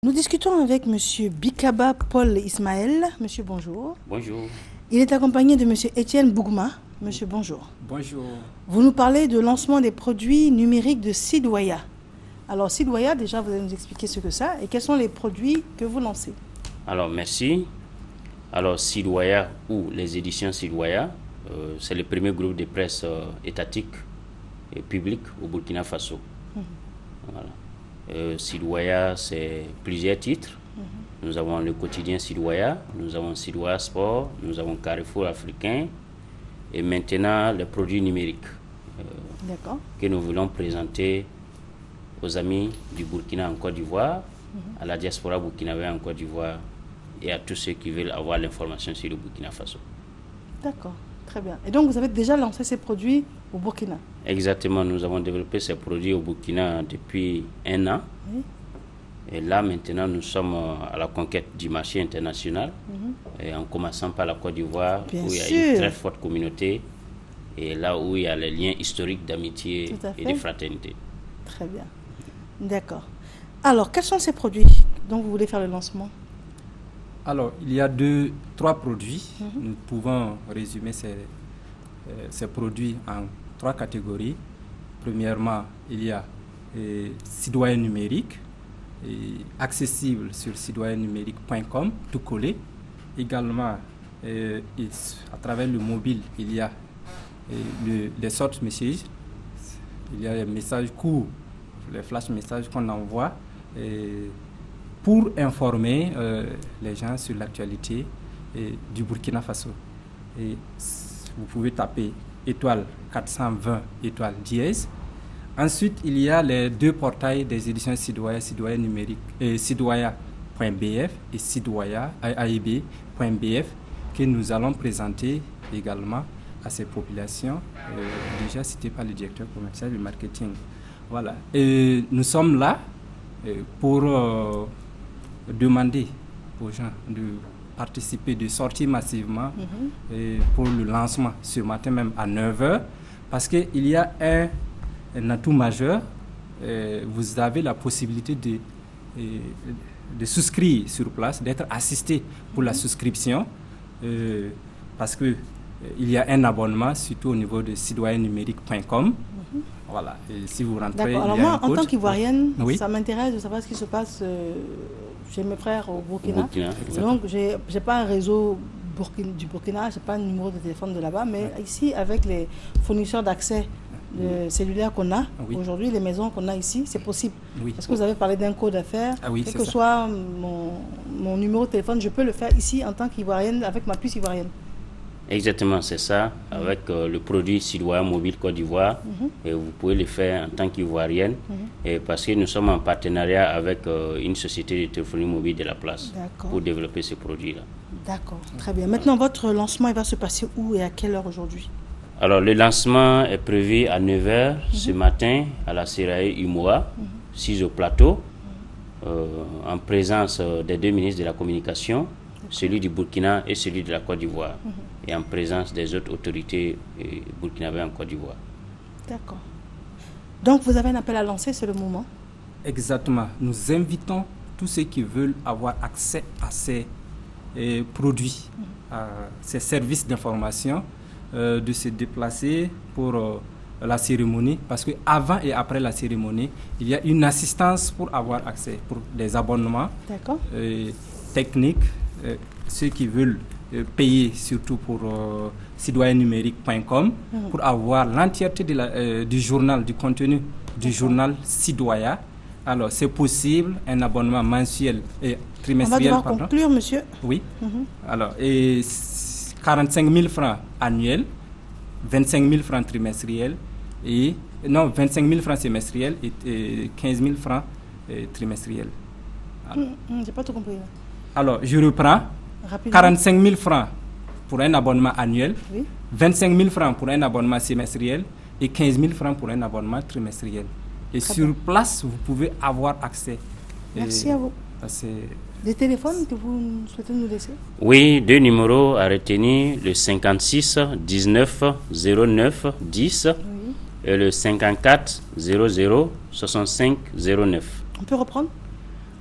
Nous discutons avec Monsieur Bikaba Paul Ismaël. Monsieur, bonjour. Bonjour. Il est accompagné de Monsieur Étienne Bougma. Monsieur, bonjour. Bonjour. Vous nous parlez de lancement des produits numériques de Sidwaya. Alors, Sidwaya, déjà, vous allez nous expliquer ce que c'est et quels sont les produits que vous lancez. Alors, merci. Alors, Sidwaya ou les éditions Sidwaya, c'est le premier groupe de presse étatique et public au Burkina Faso. Voilà. Sidwaya, c'est plusieurs titres. Nous avons le quotidien Sidwaya, nous avons Sidwaya Sport, nous avons Carrefour Africain et maintenant les produits numériques que nous voulons présenter aux amis du Burkina en Côte d'Ivoire, à la diaspora burkinabé en Côte d'Ivoire et à tous ceux qui veulent avoir l'information sur le Burkina Faso. D'accord, très bien. Et donc vous avez déjà lancé ces produits au Burkina? Exactement, nous avons développé ces produits au Burkina depuis 1 an. Oui. Et là, maintenant, nous sommes à la conquête du marché international, et en commençant par la Côte d'Ivoire, où il y a une très forte communauté, et là où il y a les liens historiques d'amitié et de fraternité. Très bien. D'accord. Alors, quels sont ces produits dont vous voulez faire le lancement? Alors, il y a 3 produits. Nous pouvons résumer ces produits en 3 catégories. Premièrement, il y a Sidwaya numérique, accessible sur sidwayannumérique.com, tout collé. Également, à travers le mobile, il y a les short messages. Il y a les messages courts, les flash messages qu'on envoie pour informer les gens sur l'actualité du Burkina Faso. Et vous pouvez taper étoile 420 étoile dièse. Ensuite, il y a les 2 portails des éditions Sidwaya, Sidwaya numérique, sidwaya.bf et Sidwaya AIB.bf que nous allons présenter également à ces populations déjà citées par le directeur commercial du marketing. Voilà. Et nous sommes là pour demander aux gens de participer, de sortir massivement pour le lancement ce matin même à 9h, parce qu'il y a un atout majeur. Vous avez la possibilité de souscrire sur place, d'être assisté pour la souscription, parce qu'il y a un abonnement, surtout au niveau de sidwayannumérique.com. Voilà. Et si vous rentrez, alors moi, en tant qu'Ivoirienne, ça m'intéresse de savoir ce qui se passe chez mes frères au Burkina. Donc, j'ai pas un réseau du Burkina, je n'ai pas un numéro de téléphone de là-bas, mais ici, avec les fournisseurs d'accès cellulaire qu'on a aujourd'hui, les maisons qu'on a ici, c'est possible. Parce que vous avez parlé d'un code à faire. Quel que soit mon numéro de téléphone, je peux le faire ici en tant qu'Ivoirienne, avec ma puce ivoirienne. Exactement, c'est ça, avec le produit Sidwaya Mobile Côte d'Ivoire. Et vous pouvez le faire en tant qu'Ivoirienne, et parce que nous sommes en partenariat avec une société de téléphonie mobile de la place pour développer ce produit-là. D'accord, très bien. Maintenant, votre lancement, il va se passer où et à quelle heure aujourd'hui? Alors, le lancement est prévu à 9h ce matin à la Serae Umoa, 6 au plateau, en présence des 2 ministres de la communication, celui du Burkina et celui de la Côte d'Ivoire, et en présence des autres autorités burkinabées en Côte d'Ivoire. D'accord. Donc, vous avez un appel à lancer, c'est le moment? Exactement. Nous invitons tous ceux qui veulent avoir accès à ces produits, à ces services d'information, de se déplacer pour la cérémonie, parce qu'avant et après la cérémonie, il y a une assistance pour avoir accès, pour des abonnements techniques, ceux qui veulent payer surtout pour sidwayannumérique.com pour avoir l'entièreté du journal, du contenu du journal Sidwaya. Alors, c'est possible, un abonnement mensuel et trimestriel. On va devoir conclure, monsieur. Oui. Alors, et 45 000 francs annuels, 25 000 francs trimestriels, 25 000 francs semestriels et 15 000 francs trimestriels. J'ai pas tout compris. Alors, je reprends. Rapidement. 45 000 francs pour un abonnement annuel, 25 000 francs pour un abonnement semestriel et 15 000 francs pour un abonnement trimestriel. Et sur place, vous pouvez avoir accès. Merci à vous. Des téléphones que vous souhaitez nous laisser? Oui, 2 numéros à retenir, le 56 19 09 10 et le 54 00 65 09. On peut reprendre?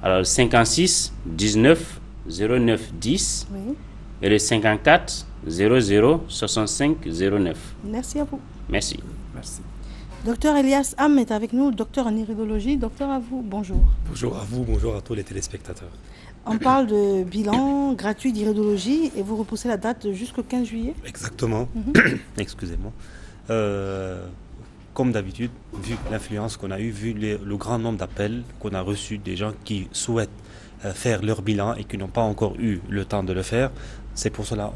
Alors 56 19 09 10 et le 54 00 65 09. Merci à vous. Merci. Merci. Docteur Elias Ham est avec nous, docteur en iridologie. Docteur, à vous, bonjour. Bonjour à vous, bonjour à tous les téléspectateurs. On parle de bilan gratuit d'iridologie et vous repoussez la date jusqu'au 15 juillet. Exactement. Excusez-moi. Comme d'habitude, vu l'influence qu'on a eue, vu le grand nombre d'appels qu'on a reçus des gens qui souhaitent faire leur bilan et qui n'ont pas encore eu le temps de le faire, c'est pour cela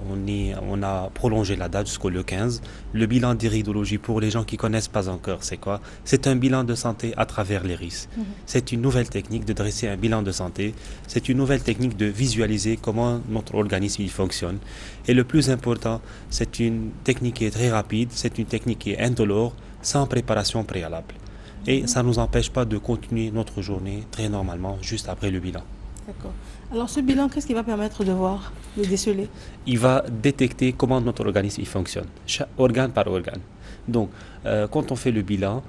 on a prolongé la date jusqu'au le 15. Le bilan d'iridologie, pour les gens qui ne connaissent pas encore, c'est quoi? C'est un bilan de santé à travers l'iris. C'est une nouvelle technique de dresser un bilan de santé. C'est une nouvelle technique de visualiser comment notre organisme il fonctionne. Et le plus important, c'est une technique qui est très rapide, c'est une technique qui est indolore, sans préparation préalable. Et ça ne nous empêche pas de continuer notre journée très normalement, juste après le bilan. D'accord. Alors ce bilan, qu'est-ce qu'il va permettre de voir, de déceler? Il va détecter comment notre organisme il fonctionne, organe par organe. Donc, quand on fait le bilan,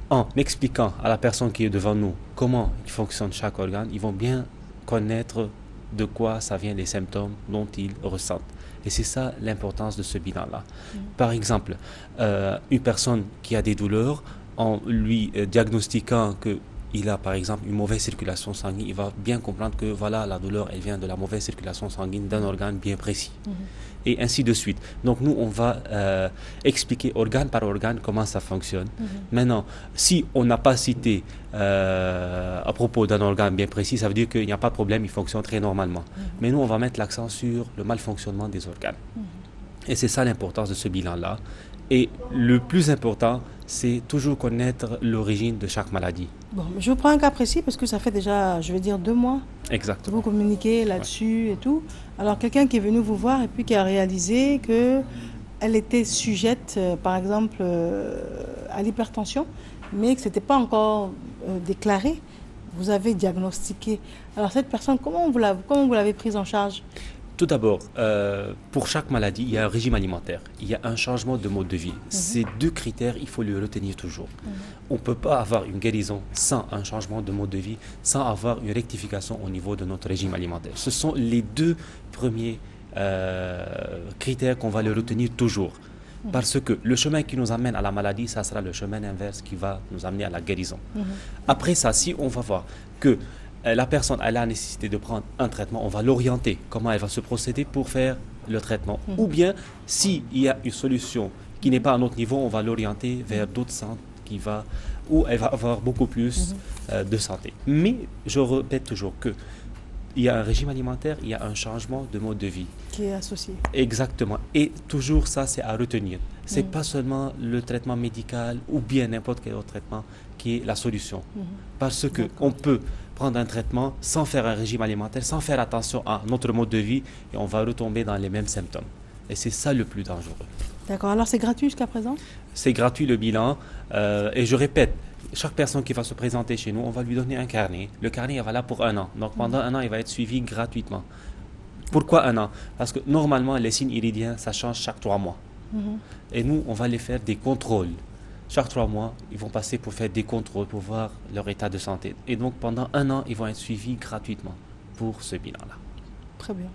en expliquant à la personne qui est devant nous comment il fonctionne chaque organe, ils vont bien connaître de quoi ça vient les symptômes dont ils ressentent. Et c'est ça l'importance de ce bilan-là. Par exemple, une personne qui a des douleurs, en lui diagnostiquant qu'il a par exemple une mauvaise circulation sanguine, il va bien comprendre que voilà, la douleur, elle vient de la mauvaise circulation sanguine d'un organe bien précis. Et ainsi de suite. Donc nous, on va expliquer organe par organe comment ça fonctionne. Maintenant, si on n'a pas cité à propos d'un organe bien précis, ça veut dire qu'il n'y a pas de problème, il fonctionne très normalement. Mais nous, on va mettre l'accent sur le malfonctionnement des organes. Et c'est ça l'importance de ce bilan-là. Et le plus important, c'est toujours connaître l'origine de chaque maladie. Bon, je vous prends un cas précis parce que ça fait déjà, je vais dire, 2 mois. Exactement. Vous communiquez là-dessus et tout. Alors, quelqu'un qui est venu vous voir et puis qui a réalisé qu'elle était sujette, par exemple, à l'hypertension, mais que ce n'était pas encore déclaré. Vous avez diagnostiqué. Alors, cette personne, comment vous l'avez prise en charge? Tout d'abord, pour chaque maladie, il y a un régime alimentaire, il y a un changement de mode de vie. Ces 2 critères, il faut les retenir toujours. On ne peut pas avoir une guérison sans un changement de mode de vie, sans avoir une rectification au niveau de notre régime alimentaire. Ce sont les 2 premiers critères qu'on va les retenir toujours. Parce que le chemin qui nous amène à la maladie, ça sera le chemin inverse qui va nous amener à la guérison. Après ça, si on va voir que la personne a la nécessité de prendre un traitement, on va l'orienter, comment elle va se procéder pour faire le traitement. Ou bien, s'il y a une solution qui n'est pas à notre niveau, on va l'orienter vers d'autres centres où elle va avoir beaucoup plus de santé. Mais je répète toujours que il y a un régime alimentaire, il y a un changement de mode de vie. Qui est associé. Exactement. Et toujours ça, c'est à retenir. Ce n'est pas seulement le traitement médical ou bien n'importe quel autre traitement qui est la solution. Parce qu'on peut prendre un traitement sans faire un régime alimentaire, sans faire attention à notre mode de vie, et on va retomber dans les mêmes symptômes. Et c'est ça le plus dangereux. D'accord. Alors c'est gratuit jusqu'à présent? C'est gratuit le bilan. Et je répète, chaque personne qui va se présenter chez nous, on va lui donner un carnet. Le carnet est valable pour 1 an. Donc pendant 1 an, il va être suivi gratuitement. Pourquoi 1 an? Parce que normalement, les signes iridiens, ça change chaque 3 mois. Et nous, on va les faire des contrôles. Chaque 3 mois, ils vont passer pour faire des contrôles, pour voir leur état de santé. Et donc pendant 1 an, ils vont être suivis gratuitement pour ce bilan-là. Très bien.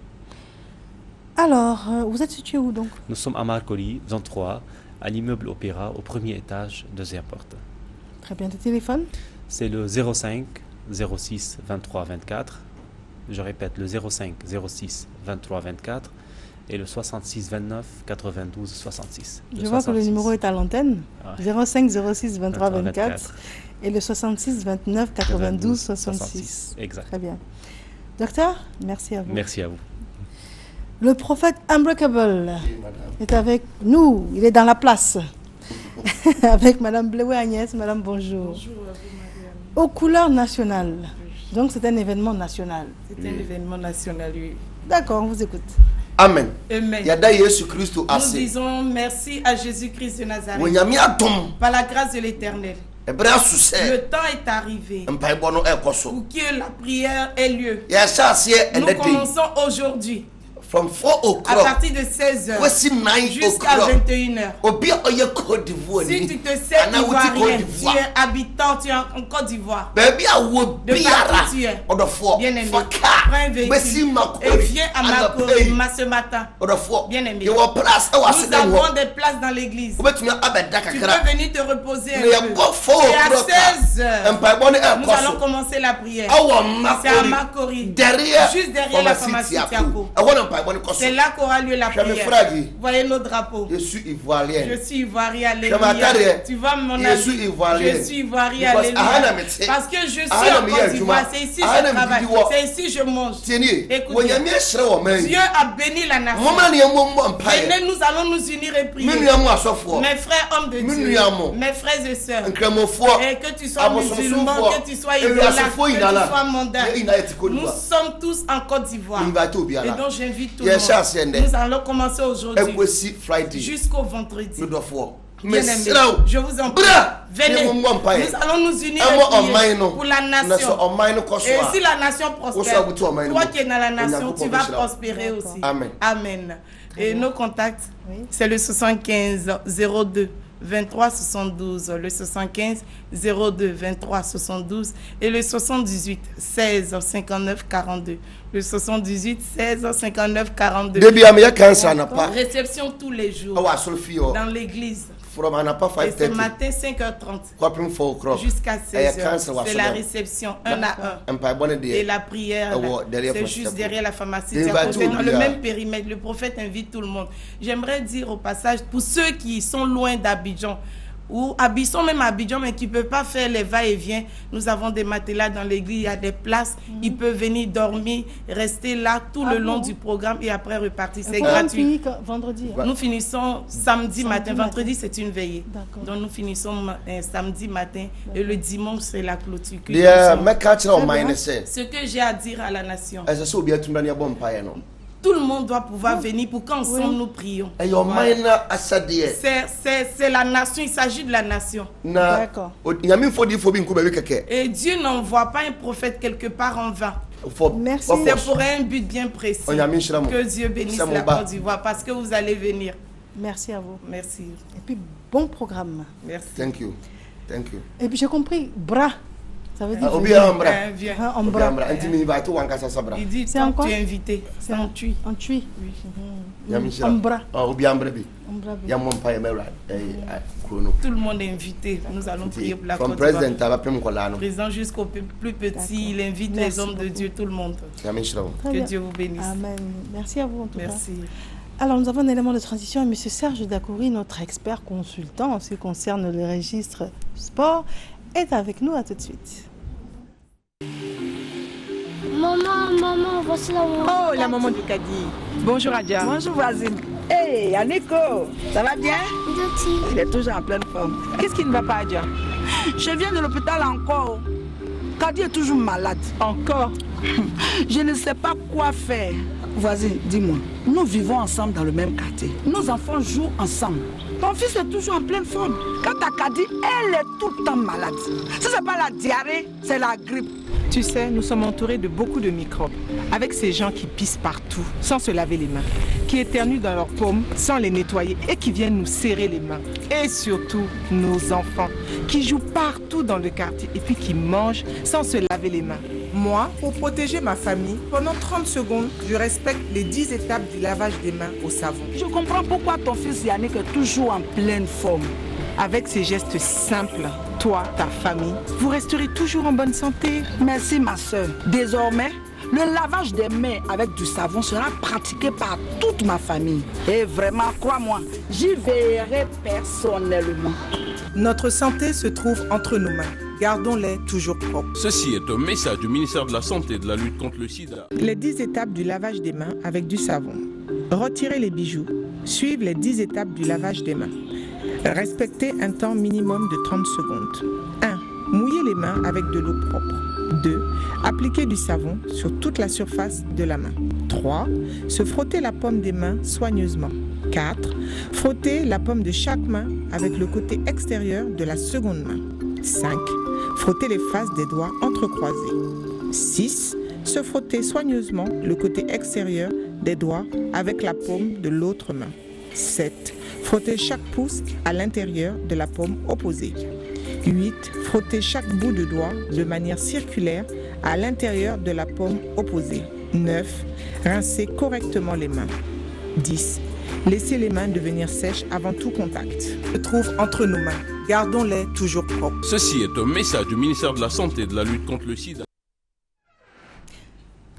Alors, vous êtes situé où donc? Nous sommes à Marcory, zone 3, à l'immeuble Opéra, au 1er étage, 2e porte. Très bien. De téléphone? C'est le 05 06 23 24. Je répète, le 05 06 23 24 et le 66 29 92 66. Je vois que le numéro est à l'antenne. 05 06 23 24 et le 66 29 92 66. Exact. Très bien. Docteur, merci à vous. Merci à vous. Le prophète Unbreakable est avec nous. Il est dans la place. Avec Madame Bleué Agnès. Madame, bonjour. Bonjour à vous, Marianne. Aux couleurs nationales. Donc c'est un événement national. C'est un événement national, oui. D'accord, on vous écoute. Amen. Amen. Nous disons merci à Jésus-Christ de Nazareth. Par la grâce de l'Éternel. Le temps est arrivé pour que la prière ait lieu. Nous commençons aujourd'hui From 4 o'clock. À partir de 16h. Jusqu'à 21h. Si tu te sais ivoirien, tu es habitant, tu es en Côte d'Ivoire. De partout tu es. Bien aimé. Prends un véhicule et viens à Makori ce matin. Bien aimé. Nous avons des places dans l'église. Tu peux venir te reposer un peu. Et à 16h, nous allons commencer la prière. C'est à Makori. Juste derrière la pharmacie Tiako. C'est là qu'aura lieu la prière. Voyez nos drapeaux. Je suis ivoirien. Je suis ivoirien, alléluia. Tu vois mon ami. Je suis ivoirien, alléluia. Parce que je suis en Côte d'Ivoire. C'est ici que je travaille. C'est ici que je mange. Écoutez, Dieu a béni la nation. Venez, nous allons nous unir et prier. Mes frères hommes de Dieu, mes frères et sœurs, et que tu sois musulman, que tu sois idolâtre, que tu sois mondain, nous sommes tous en Côte d'Ivoire. Et donc j'invite tout le monde. Nous allons commencer aujourd'hui jusqu'au vendredi. Bien aimé, je vous en prie, venez, nous allons nous unir et prier pour la nation. Et si la nation prospère, toi qui es dans la nation, tu vas prospérer aussi. Amen. Et nos contacts, c'est le 75 02 23 72, le 75 02 23 72 et le 78 16 59 42. Le 78 16 59 42. Réception tous les jours dans l'église. Et ce matin 5h30 jusqu'à 16h, c'est la réception 1 à 1. Et la prière, c'est juste derrière la pharmacie. C'est dans le même périmètre. Le prophète invite tout le monde. J'aimerais dire au passage, pour ceux qui sont loin d'Abidjan, ou sont même à Abidjan, mais qui ne peuvent pas faire les va-et-vient, nous avons des matelas dans l'église, il y a des places, ils peuvent venir dormir, rester là tout le long du programme et après repartir. C'est gratuit. Vendredi. Nous finissons samedi matin. Vendredi, c'est une veillée. Donc nous finissons samedi matin et le dimanche, c'est la clôture. Ce que j'ai à dire à la nation. Tout le monde doit pouvoir venir pour qu'ensemble nous prions. Voilà. C'est la nation, il s'agit de la nation. D'accord. Et Dieu n'envoie pas un prophète quelque part en vain. Merci. C'est pour un but bien précis. Que Dieu bénisse la Côte d'Ivoire parce que vous allez venir. Merci à vous. Merci. Et puis bon programme. Merci. Thank you. Et puis j'ai compris, bras. Ça veut dire il dit c'est encore tu es invité. C'est en tui. En tui. Oui. Ombra. Tout le monde est invité. Nous allons prier pour la Côte d'Ivoire. Président jusqu'au plus petit, il invite les hommes de Dieu, tout le monde. Que Dieu vous bénisse. Amen. Merci à vous en tout cas. Merci. Alors, nous avons un élément de transition. M. Serge Dakouri, notre expert consultant en ce qui concerne le registre sport, est avec nous. À tout de suite. Maman, voici la maman. Oh, la maman du Kadi. Bonjour Adja. Bonjour voisine. Hey, Aniko, ça va bien? Il est toujours en pleine forme. Qu'est-ce qui ne va pas, Adja? Je viens de l'hôpital encore. Kadi est toujours malade. Encore? Je ne sais pas quoi faire. Voisine, dis-moi, nous vivons ensemble dans le même quartier. Nos enfants jouent ensemble. Ton fils est toujours en pleine forme. Quand ta Kadi, elle est tout le temps malade. Si ce n'est pas la diarrhée, c'est la grippe. Tu sais, nous sommes entourés de beaucoup de microbes. Avec ces gens qui pissent partout, sans se laver les mains, qui éternuent dans leurs paumes, sans les nettoyer et qui viennent nous serrer les mains. Et surtout, nos enfants, qui jouent partout dans le quartier et puis qui mangent sans se laver les mains. Moi, pour protéger ma famille, pendant 30 secondes, je respecte les 10 étapes du lavage des mains au savon. Je comprends pourquoi ton fils Yannick est toujours en pleine forme. Avec ces gestes simples, toi, ta famille, vous resterez toujours en bonne santé. Merci ma soeur. Désormais, le lavage des mains avec du savon sera pratiqué par toute ma famille. Et vraiment, crois-moi, j'y veillerai personnellement. Notre santé se trouve entre nos mains. Gardons-les toujours propres. Ceci est un message du ministère de la Santé et de la lutte contre le sida. Les 10 étapes du lavage des mains avec du savon. Retirez les bijoux. Suivez les 10 étapes du lavage des mains. Respectez un temps minimum de 30 secondes. 1. Mouillez les mains avec de l'eau propre. 2. Appliquez du savon sur toute la surface de la main. 3. Se frotter la paume des mains soigneusement. 4. Frotter la paume de chaque main avec le côté extérieur de la seconde main. 5. Frotter les faces des doigts entrecroisés. 6. Se frotter soigneusement le côté extérieur des doigts avec la paume de l'autre main. 7. Frotter chaque pouce à l'intérieur de la paume opposée. 8. Frotter chaque bout de doigt de manière circulaire à l'intérieur de la paume opposée. 9. Rincer correctement les mains. 10. Laissez les mains devenir sèches avant tout contact. Se trouve entre nos mains. Gardons-les toujours propres. Ceci est un message du ministère de la Santé et de la lutte contre le sida.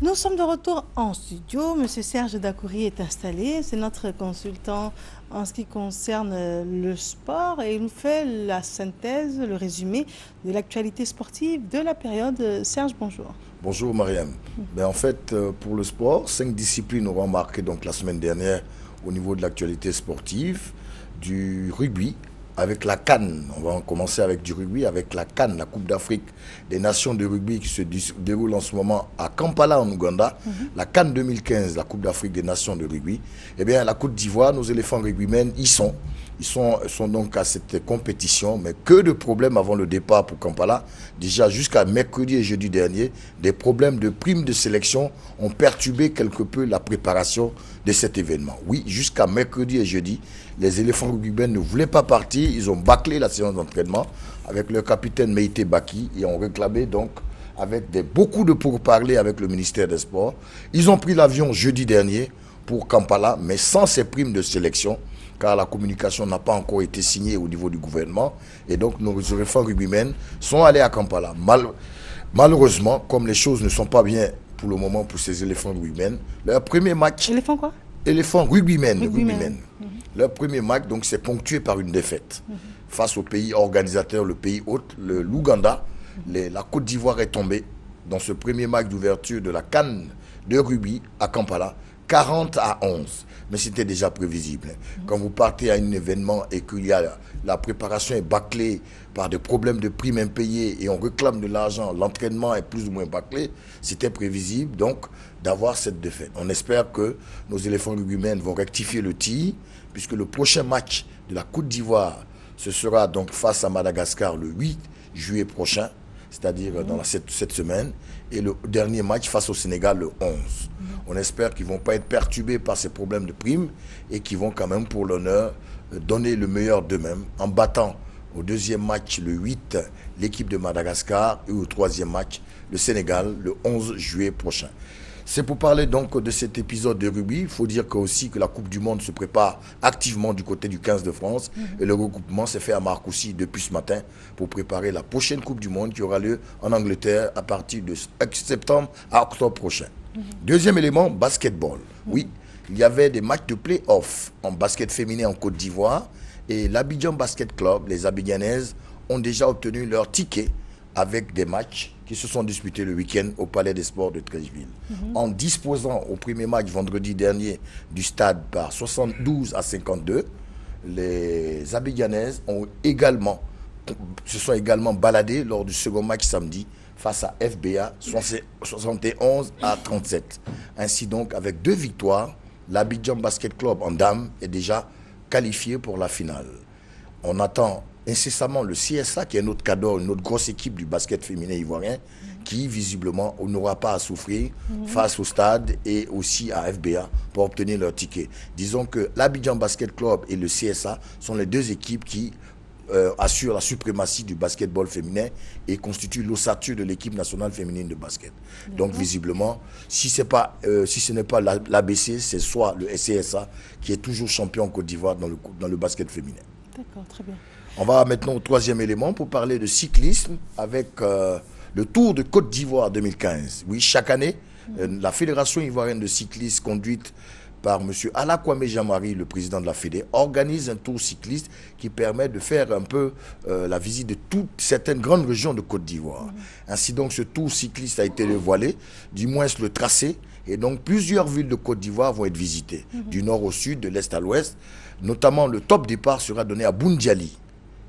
Nous sommes de retour en studio. Monsieur Serge Dakouri est installé. C'est notre consultant en ce qui concerne le sport et il nous fait la synthèse, le résumé de l'actualité sportive de la période. Serge, bonjour. Bonjour Mariam. En fait, pour le sport, 5 disciplines auront marqué donc, la semaine dernière au niveau de l'actualité sportive, du rugby, avec la CAN. On va commencer avec du rugby, avec la CAN, la Coupe d'Afrique des Nations de rugby qui se déroule en ce moment à Kampala en Ouganda. La CAN 2015, la Coupe d'Afrique des Nations de rugby. Eh bien, la Côte d'Ivoire, nos éléphants rugbymen, ils sont donc à cette compétition, mais que de problèmes avant le départ pour Kampala. Déjà jusqu'à mercredi et jeudi dernier, des problèmes de primes de sélection ont perturbé quelque peu la préparation de cet événement. Oui, jusqu'à mercredi et jeudi, les éléphants rugbymen ne voulaient pas partir. Ils ont bâclé la séance d'entraînement avec leur capitaine Meïté Baki et ont réclamé donc avec beaucoup de pourparlers avec le ministère des Sports. Ils ont pris l'avion jeudi dernier pour Kampala, mais sans ces primes de sélection, car la communication n'a pas encore été signée au niveau du gouvernement. Et donc, nos éléphants rugbymen sont allés à Kampala. Malheureusement, comme les choses ne sont pas bien pour le moment pour ces éléphants rugbymen, leur premier match... Éléphants quoi? Éléphants rugbymen. Leur premier match, donc, c'est ponctué par une défaite. Face au pays organisateur, le pays hôte, l'Ouganda, la Côte d'Ivoire est tombée dans ce premier match d'ouverture de la CAN de rugby à Kampala, 40-11. Mais c'était déjà prévisible. Quand vous partez à un événement et que la préparation est bâclée par des problèmes de primes impayées et on réclame de l'argent, l'entraînement est plus ou moins bâclé, c'était prévisible donc d'avoir cette défaite. On espère que nos éléphants rugbymen vont rectifier le tir, puisque le prochain match de la Côte d'Ivoire, ce sera donc face à Madagascar le 8 juillet prochain, c'est-à-dire dans cette semaine, et le dernier match face au Sénégal le 11. On espère qu'ils ne vont pas être perturbés par ces problèmes de primes et qu'ils vont quand même, pour l'honneur, donner le meilleur d'eux-mêmes en battant au deuxième match le 8 l'équipe de Madagascar et au troisième match le Sénégal le 11 juillet prochain. C'est pour parler donc de cet épisode de rugby. Il faut dire aussi que la Coupe du Monde se prépare activement du côté du 15 de France. Et le regroupement s'est fait à Marcoussis depuis ce matin pour préparer la prochaine Coupe du Monde qui aura lieu en Angleterre à partir de septembre à octobre prochain. Deuxième élément, basketball. Oui, il y avait des matchs de play-off en basket féminin en Côte d'Ivoire. Et l'Abidjan Basket Club, les Abidjanaises, ont déjà obtenu leur ticket avec des matchs qui se sont disputés le week-end au Palais des Sports de Treichville. En disposant au premier match vendredi dernier du stade par 72 à 52, les Abidjanaises se sont également baladées lors du second match samedi face à FBA 71 à 37. Ainsi donc, avec 2 victoires, l'Abidjan Basket Club en dames est déjà qualifié pour la finale. On attend incessamment le CSA, qui est notre cadre, une autre grosse équipe du basket féminin ivoirien, qui visiblement n'aura pas à souffrir face au stade et aussi à FBA pour obtenir leur ticket. Disons que l'Abidjan Basket Club et le CSA sont les 2 équipes qui assurent la suprématie du basketball féminin et constituent l'ossature de l'équipe nationale féminine de basket. Donc visiblement, si ce n'est pas l'ABC, c'est soit le CSA qui est toujours champion en Côte d'Ivoire dans le basket féminin. D'accord, très bien. On va maintenant au 3e élément pour parler de cyclisme avec le Tour de Côte d'Ivoire 2015. Oui, chaque année, la Fédération ivoirienne de cyclisme conduite par M. Alakwame Jean-Marie, le président de la Fédé, organise un tour cycliste qui permet de faire un peu la visite de certaines grandes régions de Côte d'Ivoire. Ainsi donc, ce tour cycliste a été dévoilé, du moins le tracé, et donc plusieurs villes de Côte d'Ivoire vont être visitées, du nord au sud, de l'est à l'ouest. Notamment, le top départ sera donné à Boundiali,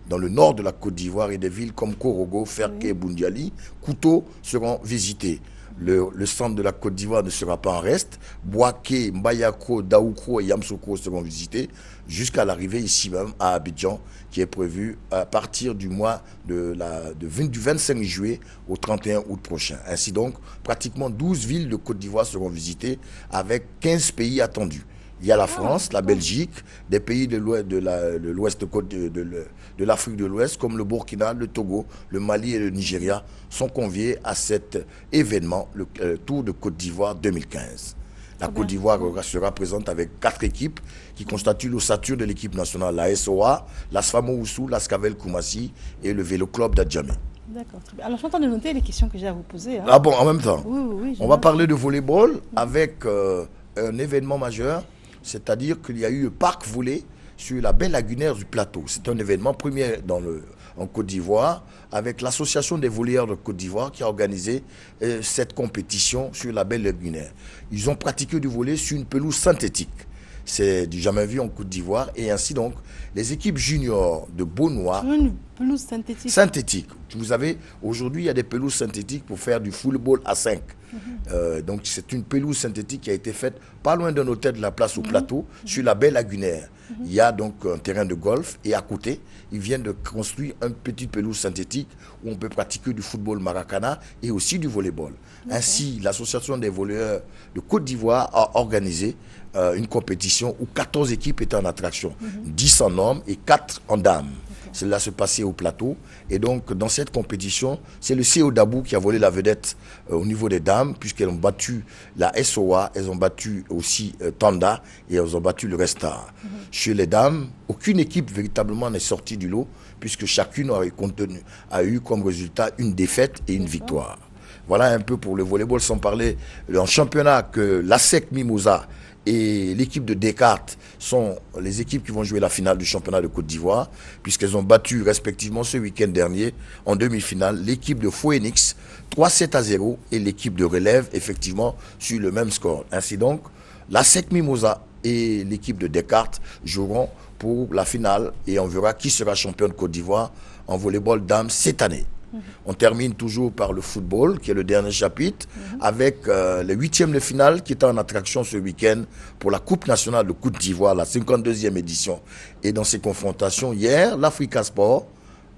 dans le nord de la Côte d'Ivoire, et des villes comme Korogo, Ferké, Boundiali, Kouto seront visitées. Le centre de la Côte d'Ivoire ne sera pas en reste. Bouaké, Mbayako, Daoukro et Yamsoukro seront visités jusqu'à l'arrivée ici même à Abidjan, qui est prévu à partir du mois du 25 juillet au 31 août prochain. Ainsi donc, pratiquement 12 villes de Côte d'Ivoire seront visitées avec 15 pays attendus. Il y a la France, la Belgique, des pays de l'ouest de l'Afrique de l'Ouest, comme le Burkina, le Togo, le Mali et le Nigeria, sont conviés à cet événement, le Tour de Côte d'Ivoire 2015. La Côte d'Ivoire sera présente avec 4 équipes qui constituent l'ossature de l'équipe nationale, la SOA, l'Asfamo Oussou, l'Ascavel Koumassi et le Vélo Club d'Adjamé. D'accord. Alors, je suis en train de noter les questions que j'ai à vous poser. Ah bon, en même temps? Oui. On va parler de volleyball avec un événement majeur, c'est-à-dire qu'il y a eu le parc volley sur la baie lagunaire du plateau. C'est un événement premier en Côte d'Ivoire avec l'association des volleyeurs de Côte d'Ivoire qui a organisé cette compétition sur la baie lagunaire. Ils ont pratiqué du volley sur une pelouse synthétique. C'est du jamais vu en Côte d'Ivoire. Et ainsi donc, les équipes juniors de Beaunois... Sur une pelouse synthétique. Synthétique. Vous savez, aujourd'hui, il y a des pelouses synthétiques pour faire du football à 5. Donc, c'est une pelouse synthétique qui a été faite pas loin d'un hôtel de la place au plateau, sur la baie lagunaire. Il y a donc un terrain de golf et à côté, ils viennent de construire une petite pelouse synthétique où on peut pratiquer du football maracana et aussi du volleyball. Ainsi, l'association des volleyeurs de Côte d'Ivoire a organisé une compétition où 14 équipes étaient en attraction, 10 en hommes et 4 en dames. Cela se passait au plateau. Et donc, dans cette compétition, c'est le CO Dabou qui a volé la vedette au niveau des dames, puisqu'elles ont battu la SOA, elles ont battu aussi Tanda et elles ont battu le Restar. Chez les dames, aucune équipe véritablement n'est sortie du lot, puisque chacune a eu comme résultat une défaite et une victoire. Voilà un peu pour le volleyball, sans parler en championnat que l'ASEC Mimosa et l'équipe de Descartes sont les équipes qui vont jouer la finale du championnat de Côte d'Ivoire, puisqu'elles ont battu respectivement ce week-end dernier, en demi-finale, l'équipe de Phoenix 3-7-0 et l'équipe de Relève, effectivement, sur le même score. Ainsi donc, l'ASEC Mimosa et l'équipe de Descartes joueront pour la finale et on verra qui sera champion de Côte d'Ivoire en volleyball dames cette année. On termine toujours par le football, qui est le dernier chapitre, avec les 8e de finale qui est en attraction ce week-end pour la Coupe nationale de Côte d'Ivoire, la 52e édition. Et dans ces confrontations, hier, l'Africa Sport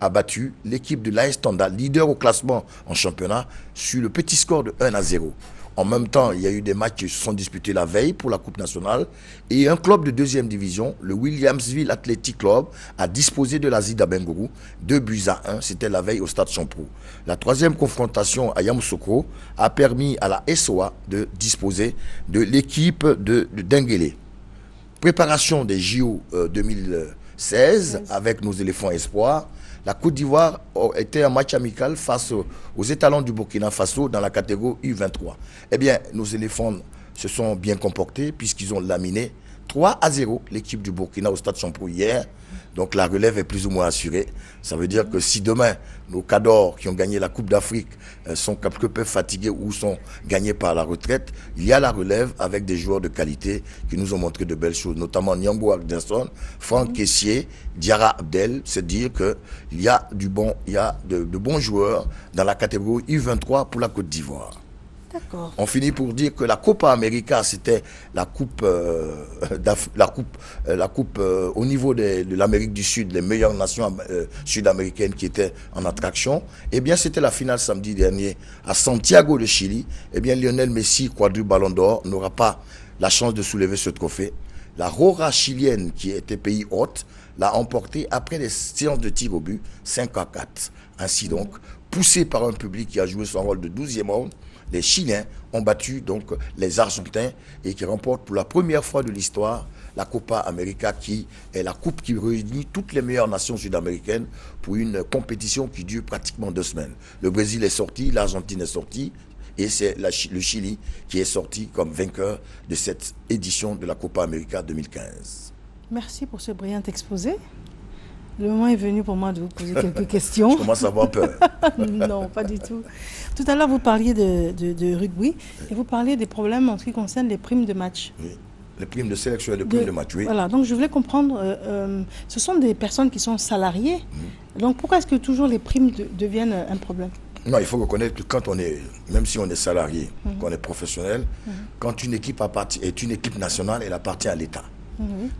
a battu l'équipe de l'AS Tanda, leader au classement en championnat, sur le petit score de 1-0. En même temps, il y a eu des matchs qui se sont disputés la veille pour la Coupe nationale. Et un club de 2e division, le Williamsville Athletic Club, a disposé de la Zida Bengourou, 2-1. C'était la veille au stade Champrou. La 3e confrontation à Yamoussoukro a permis à la SOA de disposer de l'équipe de Denguele. Préparation des JO 2016 avec nos éléphants espoirs. La Côte d'Ivoire était un match amical face aux étalons du Burkina Faso dans la catégorie U23. Eh bien, nos éléphants se sont bien comportés puisqu'ils ont laminé 3-0 l'équipe du Burkina au stade Champrou hier. Donc la relève est plus ou moins assurée. Ça veut dire que si demain, nos cadors qui ont gagné la Coupe d'Afrique sont quelque peu fatigués ou sont gagnés par la retraite, il y a la relève avec des joueurs de qualité qui nous ont montré de belles choses, notamment Nyambo Agdenson, Franck Kessier, Diarra Abdel. C'est dire qu'il y a de bons joueurs dans la catégorie U23 pour la Côte d'Ivoire. On finit pour dire que la Copa América, c'était la coupe, au niveau de l'Amérique du Sud, les meilleures nations sud-américaines qui étaient en attraction. Eh bien, c'était la finale samedi dernier à Santiago de Chili. Eh bien, Lionel Messi, quadruple Ballon d'Or, n'aura pas la chance de soulever ce trophée. La Roja chilienne, qui était pays hôte, l'a emporté après des séances de tir au but, 5-4. Ainsi donc, poussé par un public qui a joué son rôle de 12e homme, les Chiliens ont battu donc les Argentins et qui remportent pour la première fois de l'histoire la Copa América, qui est la coupe qui réunit toutes les meilleures nations sud-américaines pour une compétition qui dure pratiquement 2 semaines. Le Brésil est sorti, l'Argentine est sortie et c'est le Chili qui est sorti comme vainqueur de cette édition de la Copa América 2015. Merci pour ce brillant exposé. Le moment est venu pour moi de vous poser quelques questions. Je commence à avoir peur. Non, pas du tout. Tout à l'heure, vous parliez de rugby et vous parliez des problèmes en ce qui concerne les primes de match. Oui, les primes de sélection et les primes de match, oui. Voilà, donc je voulais comprendre, ce sont des personnes qui sont salariées. Donc pourquoi est-ce que toujours les primes deviennent un problème ? Non, il faut reconnaître que quand on est, même si on est salarié, qu'on est professionnel, quand une équipe est une équipe nationale, elle appartient à l'État.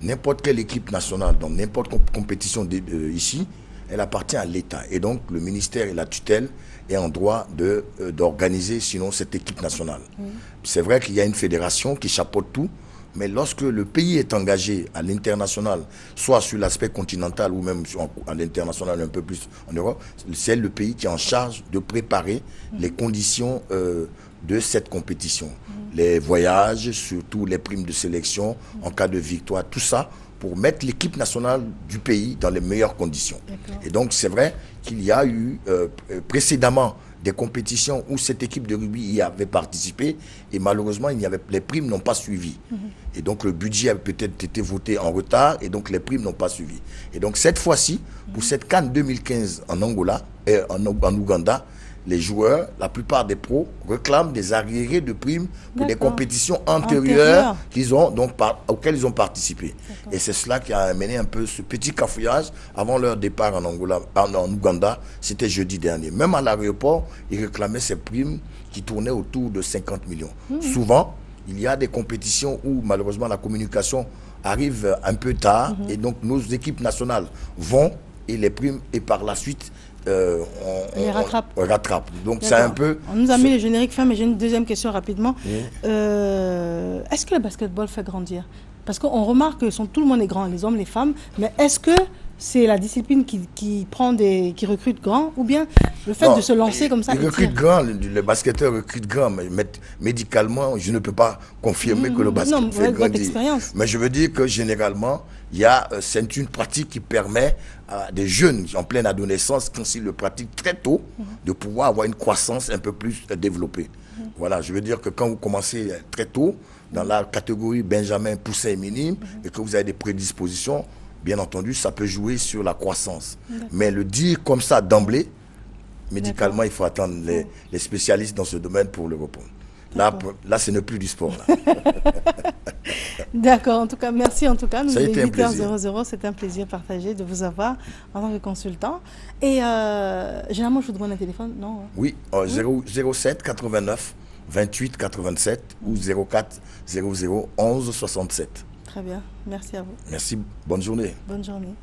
N'importe quelle équipe nationale, dans n'importe quelle compétition ici, elle appartient à l'État. Et donc, le ministère et la tutelle est en droit d'organiser, sinon, cette équipe nationale. C'est vrai qu'il y a une fédération qui chapeaute tout, mais lorsque le pays est engagé à l'international, soit sur l'aspect continental ou même à l'international un peu plus en Europe, c'est le pays qui est en charge de préparer les conditions de cette compétition. Les voyages, surtout les primes de sélection, en cas de victoire, tout ça, pour mettre l'équipe nationale du pays dans les meilleures conditions. Et donc c'est vrai qu'il y a eu précédemment des compétitions où cette équipe de rugby y avait participé et malheureusement les primes n'ont pas suivi. Et donc le budget a peut-être été voté en retard et donc les primes n'ont pas suivi. Et donc cette fois-ci, pour cette CAN 2015 en Angola et en Ouganda, les joueurs, la plupart des pros, réclament des arriérés de primes pour des compétitions antérieures auxquelles ils ont participé. Et c'est cela qui a amené un peu ce petit cafouillage avant leur départ en Ouganda. C'était jeudi dernier. Même à l'aéroport, ils réclamaient ces primes qui tournaient autour de 50 millions. Souvent, il y a des compétitions où malheureusement la communication arrive un peu tard et donc nos équipes nationales vont et les primes et par la suite on rattrape. Donc c'est un peu... On nous a mis le générique fin, mais j'ai une deuxième question rapidement. Est-ce que le basketball fait grandir? Parce qu'on remarque que tout le monde est grand, les hommes, les femmes, mais est-ce que c'est la discipline qui recrute grand, ou bien le fait de se lancer comme ça? Il recrute grand, le basketteur recrute grand, mais médicalement, je ne peux pas confirmer que le basket fait grandir. Mais je veux dire que généralement, c'est une pratique qui permet à des jeunes en pleine adolescence, quand ils le pratiquent très tôt, de pouvoir avoir une croissance un peu plus développée. Voilà, je veux dire que quand vous commencez très tôt, dans la catégorie Benjamin, Poussin et minime, et que vous avez des prédispositions, bien entendu, ça peut jouer sur la croissance. Mais le dire comme ça d'emblée, médicalement, il faut attendre les spécialistes dans ce domaine pour le répondre. Là, ce n'est plus du sport. D'accord, en tout cas, merci en tout cas. Ça a été un plaisir. 8h00, c'était un plaisir partagé de vous avoir en tant que consultant. Et généralement, je vous demande un téléphone, non? Oui, 07 89 28 87 ou 04 00 11 67. Très bien, merci à vous. Merci, bonne journée. Bonne journée.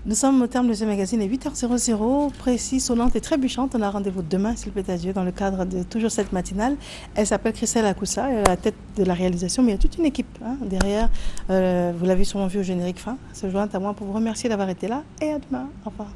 Nous sommes au terme de ce magazine à 8h00, précis, sonnante et trébuchante. On a rendez-vous demain, s'il plaît à Dieu, dans le cadre de toujours cette matinale. Elle s'appelle Christelle Akoussa, elle est à la tête de la réalisation, mais il y a toute une équipe derrière. Vous l'avez sûrement vu au générique fin. Se joint à moi pour vous remercier d'avoir été là et à demain. Au revoir.